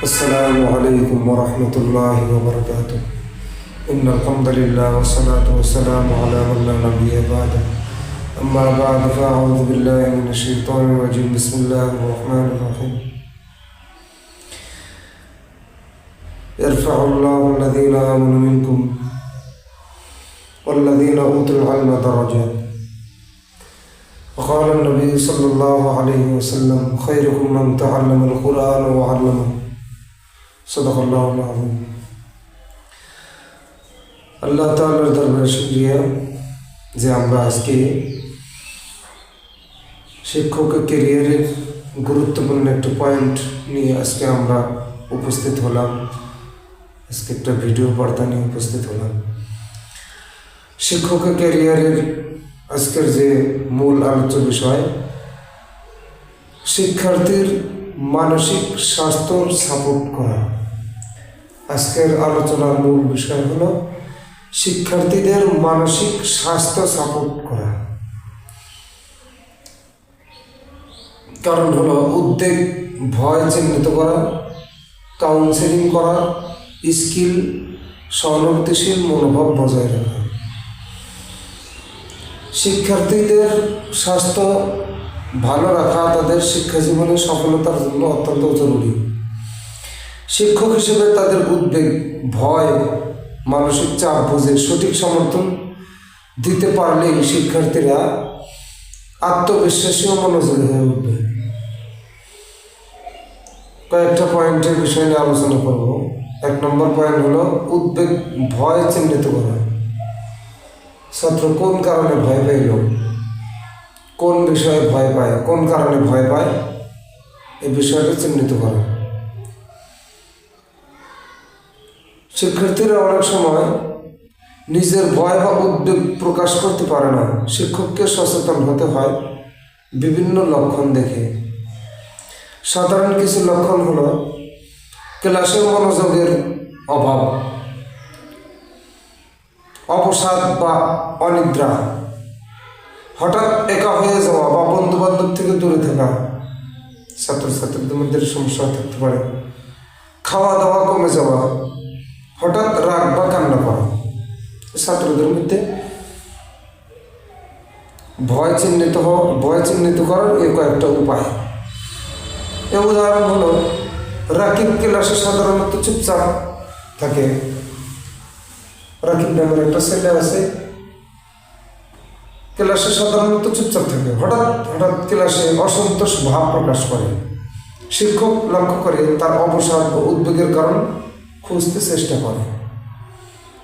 السلام عليكم ورحمة الله وبركاته. إن الحمد لله والصلاة والسلام على من لا نبي بعده. أما بعد فأعوذ بالله من الشيطان الرجيم. بسم الله الرحمن الرحيم. يرفع الله الذين آمنوا منكم والذين أوتوا العلم درجات. وقال النبي صلى الله عليه وسلم خيركم من تعلم القرآن وعلمه. صدق الله العظيم. আল্লাহ তাআলার দরবারে শুকরিয়া যে আমরা আজকে শিক্ষকের ক্যারিয়ারের গুরুত্বপূর্ণ একটা পয়েন্ট নিয়ে আজকে আমরা উপস্থিত হলাম। আজকে একটা ভিডিও বার্তা নিয়ে উপস্থিত হলাম। শিক্ষকের ক্যারিয়ারের আজকের যে মূল আলোচ্য বিষয়, শিক্ষার্থীর মানসিক স্বাস্থ্য সাপোর্ট করা। আজকের আলোচনার মূল বিষয় হলো শিক্ষার্থীদের মানসিক স্বাস্থ্য সাপোর্ট করা। কারণ হলো উদ্বেগ, ভয় চিহ্নিত করা, কাউন্সেলিং করা, স্কিল, সহানুভূতিশীল মনোভাব বজায় রাখা। শিক্ষার্থীদের স্বাস্থ্য ভালো রাখা তাদের শিক্ষা জীবনের সফলতার জন্য অত্যন্ত জরুরি। শিক্ষক হিসেবে তাদের উদ্বেগ, ভয়, মানসিক চাপ বুঝে সঠিক সমর্থন দিতে পারলেই শিক্ষার্থীরা আত্মবিশ্বাসী ও মনোযোগী হয়ে উঠবে। কয়েকটা পয়েন্টের বিষয় নিয়ে আলোচনা করব। 1 নম্বর পয়েন্ট হলো উদ্বেগ, ভয় চিহ্নিত করা। ছাত্র কোন কারণে ভয় পাইল, কোন বিষয়ে ভয় পায়, কোন কারণে ভয় পায়, এই বিষয়টা চিহ্নিত করা। শিক্ষার্থীরা অনেক সময় নিজের ভয় বা উদ্বেগ প্রকাশ করতে পারে না। শিক্ষককে সচেতন হতে হয় বিভিন্ন লক্ষণ দেখে। সাধারণ কিছু লক্ষণ হলো ক্লাসে মনোযোগের অভাব, অবসাদ বা অনিদ্রা, হঠাৎ একা হয়ে যাওয়া বা বন্ধু বান্ধব থেকে দূরে থাকা ছাত্রছাত্রীদের মধ্যে সমস্যা থাকতে পারে। খাওয়া দাওয়া কমে যাওয়া, হঠাৎ রাগ বা কান্না করা। ছাত্রদের মধ্যে ভয় চিহ্নিত করার এই কয়েকটা উপায়। এর উদাহরণ হলো রাকিব ক্লাসে সাধারণত চুপচাপ থাকে। রাকিব নামের একটা ছেলে আছে, ক্লাসে সাধারণত চুপচাপ থাকে, হঠাৎ ক্লাসে অসন্তোষ ভাব প্রকাশ করে। শিক্ষক লক্ষ্য করে তার অবসাদ ও উদ্বেগের কারণ খুঁজতে চেষ্টা করে।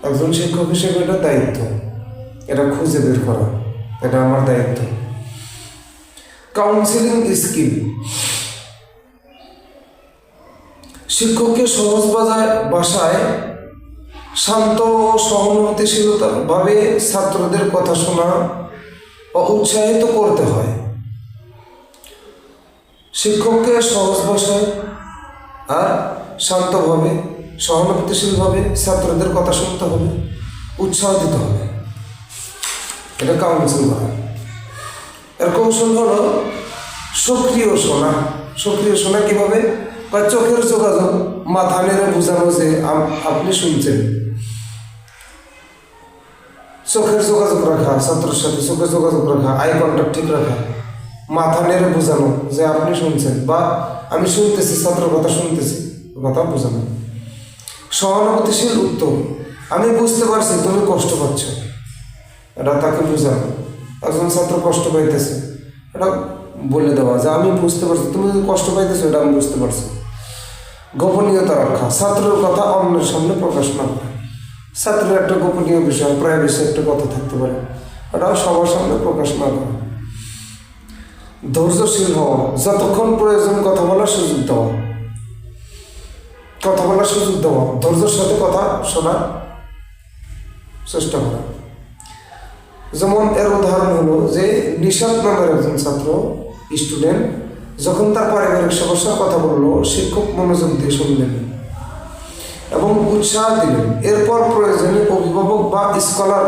একজন শিক্ষক হিসেবে এটা দায়িত্ব, এটা খুঁজে বের করা, এটা আমার দায়িত্ব। Counselling skill. শিক্ষককে সহজ ভাষায় শান্ত ও সহানুভূতিশীলভাবে ছাত্রদের কথা শোনা ও উৎসাহিত করতে হয়। শিক্ষককে সহজ ভাষায় আর শান্তভাবে, সহানুভূতিশীলভাবে ছাত্রদের কথা শুনতে হবে, উৎসাহ দিতে হবে। এটা কাউন্সিল করা। এর কৌশল হলো সক্রিয় শোনা। সক্রিয় শোনা কিভাবে? বা চোখের যোগাযোগ, মাথা নেড়ে বোঝানো যে আপনি শুনছেন। চোখের যোগাযোগ রাখা, ছাত্রের সাথে চোখের যোগাযোগ রাখা, আই কন্ট্যাক্ট ঠিক রাখা, মাথা নেড়ে বোঝানো যে আপনি শুনছেন বা আমি শুনতেছি, ছাত্রের কথা শুনতেছি, কথা বোঝানো। সহানুভূতিশীল উত্তর, আমি বুঝতে পারছি তুমি কষ্ট পাচ্ছ, এটা তাকে বোঝানো। একজন ছাত্র কষ্ট পাইতেছে, এটা বলে দেওয়া যে আমি বুঝতে পারছি, তুমি যদি কষ্ট পাইতেছো এটা আমি বুঝতে পারছি। গোপনীয়তা রক্ষা, ছাত্রের কথা অন্যের সামনে প্রকাশ না করা। ছাত্রের একটা গোপনীয় বিষয়, প্রাইভেসি একটা কথা থাকতে পারে, এটাও সবার সামনে প্রকাশ না করা। ধৈর্যশীল হওয়া, যতক্ষণ প্রয়োজন কথা বলার সুযোগ দেওয়া, ধৈর্যের সাথে কথা শোনার চেষ্টা করা। যেমন এর উদাহরণ হলো যে নিশাত নামের একজন ছাত্র, স্টুডেন্ট, যখন তার পারিবারিক সমস্যার কথা বললো, শিক্ষক মনোযোগ দিয়ে শুনলেন এবং উৎসাহ দিলেন। এরপর প্রয়োজনে অভিভাবক বা স্কলার,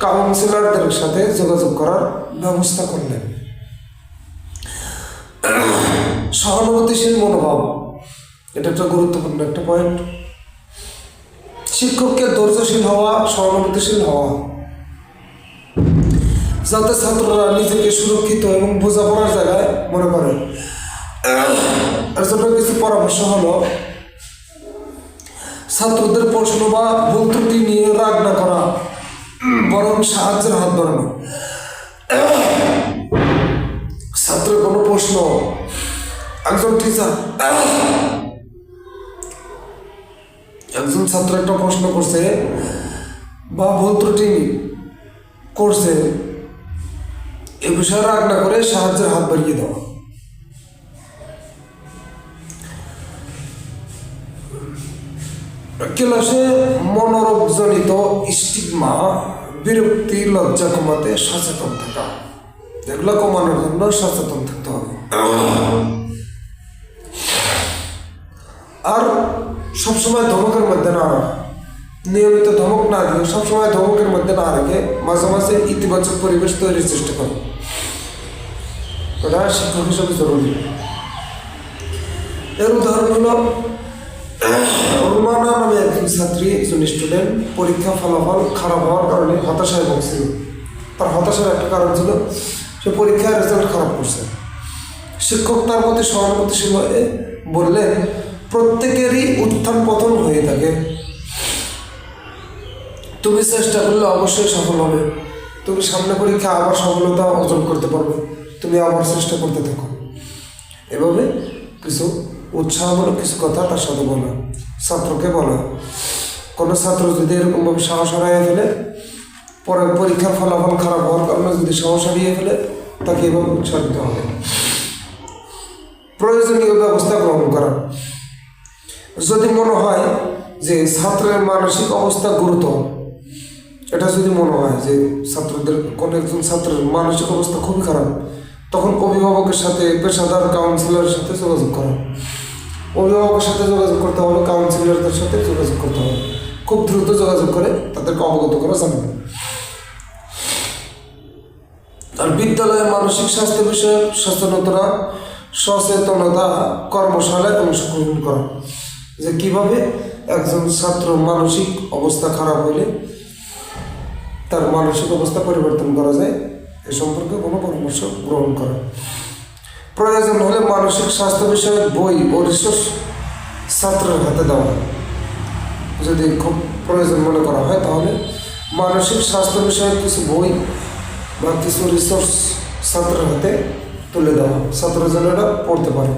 কাউন্সিলরদের সাথে যোগাযোগ করার ব্যবস্থা করলেন। সহানুভূতিশীল মনোভাব, এটা একটা গুরুত্বপূর্ণ একটা পয়েন্ট। শিক্ষককে ধৈর্যশীল হওয়া, সহানুভূতিশীল হওয়া, যাতে ছাত্ররা নিজেকে সুরক্ষিত এবং বোঝাপড়ার জায়গায় মনে করে। এর জন্য কিছু পরামর্শ হলো, ছাত্রদের প্রশ্ন বা ভুল ত্রুটি নিয়ে রাগ না করা, বরং সাহায্যের হাত বাড়ানো। ছাত্রের কোনো প্রশ্ন, একজন টিচার, একজন ছাত্র একটা প্রশ্ন করছে বা ভুল ত্রুটি করছে, এ বিষয়ে রাগ না করে সাহায্যের হাত বাড়িয়ে দেওয়া। ক্লাসে মনোরোগজনিত স্টিগমা, বিরক্তি, লজ্জা কমাতে সচেতন থাকা, এগুলো কমানোর জন্য সচেতন থাকতে হবে। আর সবসময় ধমকের মধ্যে না রাখা, নিয়মিত ধমক না দিয়ে সবসময় ধমকের মধ্যে না রেখে মাঝে মাঝে ইতিবাচক পরিবেশ তৈরির চেষ্টা করো, এটা শিক্ষক হিসেবে জরুরি। এর উদাহরণ হলো, রুমানা নামে একজন ছাত্রী, একজন স্টুডেন্ট পরীক্ষা ফলাফল খারাপ হওয়ার কারণে হতাশায় ভুগছিল। তার হতাশার একটা কারণ ছিল সে পরীক্ষার রেজাল্ট খারাপ করছে। শিক্ষক তার প্রতি সহানুভূতিশীল হয়ে বললেন, প্রত্যেকেরই উত্থান পতন হয়ে থাকে, তুমি চেষ্টা করলে অবশ্যই সফল হবে, তুমি সামনে পরীক্ষা আবার সফলতা অর্জন করতে পারবে, তুমি আবার চেষ্টা করতে থাকো। এভাবে কিছু উৎসাহমূলক কিছু কথা তার সাথে বলা, ছাত্রকে বলা। কোনো ছাত্র যদি এরকমভাবে সাহস হারিয়ে ফেলে, পরে পরীক্ষার ফলাফল খারাপ হওয়ার কারণে যদি সাহস হারিয়ে ফেলে, তাকে এভাবে উৎসাহ দিতে হবে। প্রয়োজনীয় ব্যবস্থা গ্রহণ করা, যদি মনে হয় যে ছাত্রের মানসিক অবস্থা গুরুতর, এটা যদি মনে হয় যে ছাত্রদের কোনো একজন ছাত্রের মানসিক অবস্থা খুবই খারাপ, তখন অভিভাবকের সাথে, পেশাদার কাউন্সিলরের সাথে যোগাযোগ করা। অভিভাবকের সাথে যোগাযোগ করতে হবে, কাউন্সিলরদের সাথে যোগাযোগ করতে হবে, খুব দ্রুত যোগাযোগ করে তাদেরকে অবগত করা জানাবে। আর বিদ্যালয়ের মানসিক স্বাস্থ্য বিষয়ে সচেতনতা কর্মশালায় অংশগ্রহণ করা, যে কিভাবে একজন ছাত্র মানসিক অবস্থা খারাপ হলে তার মানসিক অবস্থা পরিবর্তন করা যায়, এ সম্পর্কে কোনো পরামর্শ গ্রহণ করা। প্রয়োজন হলে মানসিক স্বাস্থ্য বিষয়ক বই ও রিসোর্স ছাত্রের হাতে দেওয়া, যদি খুব প্রয়োজন মনে করা হয় তাহলে মানসিক স্বাস্থ্য বিষয়ক কিছু বই বা কিছু রিসোর্স ছাত্রের হাতে তুলে দেওয়া, ছাত্ররা যেন এটা পড়তে পারে।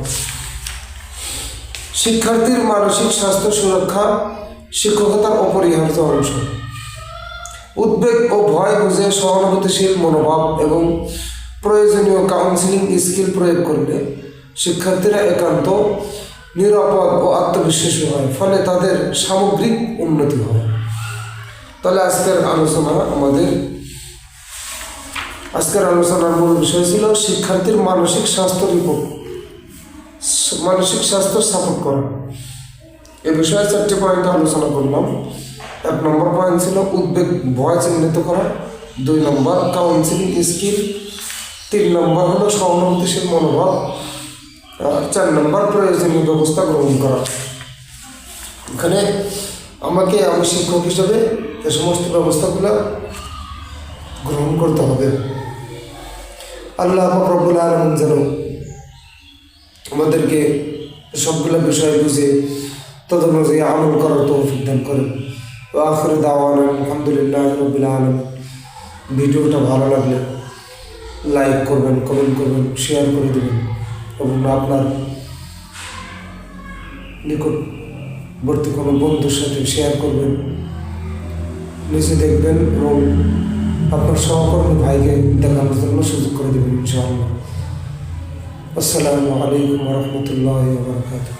শিক্ষার্থীর মানসিক স্বাস্থ্য সুরক্ষা শিক্ষকতার অপরিহার্য অংশ। উদ্বেগ ও ভয় বুঝে সহানুভূতিশীল মনোভাব এবং প্রয়োজনীয় কাউন্সিলিং স্কিল প্রয়োগ করলে শিক্ষার্থীরা একান্ত নিরাপদ ও আত্মবিশ্বাসী হয়, ফলে তাদের সামগ্রিক উন্নতি হয়। তাহলে আজকের আলোচনার মূল বিষয় ছিল শিক্ষার্থীর মানসিক স্বাস্থ্য সাপোর্ট করা। এ বিষয়ে 4টি পয়েন্ট আলোচনা করলাম। 1 নম্বর পয়েন্ট ছিল উদ্বেগ ভয় চিহ্নিত করা, 2 নম্বর কাউন্সিলিং স্কিল, 3 নম্বর হলো সহানুভূতিশীল মনোভাব, 4 নম্বর প্রয়োজনীয় ব্যবস্থা গ্রহণ করা। এখানে আমি শিক্ষক হিসেবে এ সমস্ত ব্যবস্থাগুলো গ্রহণ করতে হবে। আল্লাহ রব্বুল আলামিন যেন আমাদেরকে সবগুলো বিষয় বুঝে তদনুযায়ী আমল করার তৌফিক দান করেন। আখির দাওয়ানা আলহামদুলিল্লাহি রাব্বিল আলামিন। ভিডিওটা ভালো লাগলে লাইক করবেন, কমেন্ট করবেন, শেয়ার করে দেবেন এবং আপনার নিকটবর্তী কোনো বন্ধুর সাথে শেয়ার করবেন, নিজে দেখবেন এবং আপনার সহকর্মী ভাইকে দেখানোর জন্য সুযোগ করে দেবেন ইনশাআল্লাহ। আসসালামু আলাইকুম ওয়া রাহমাতুল্লাহি ওয়া বারাকাতুহু।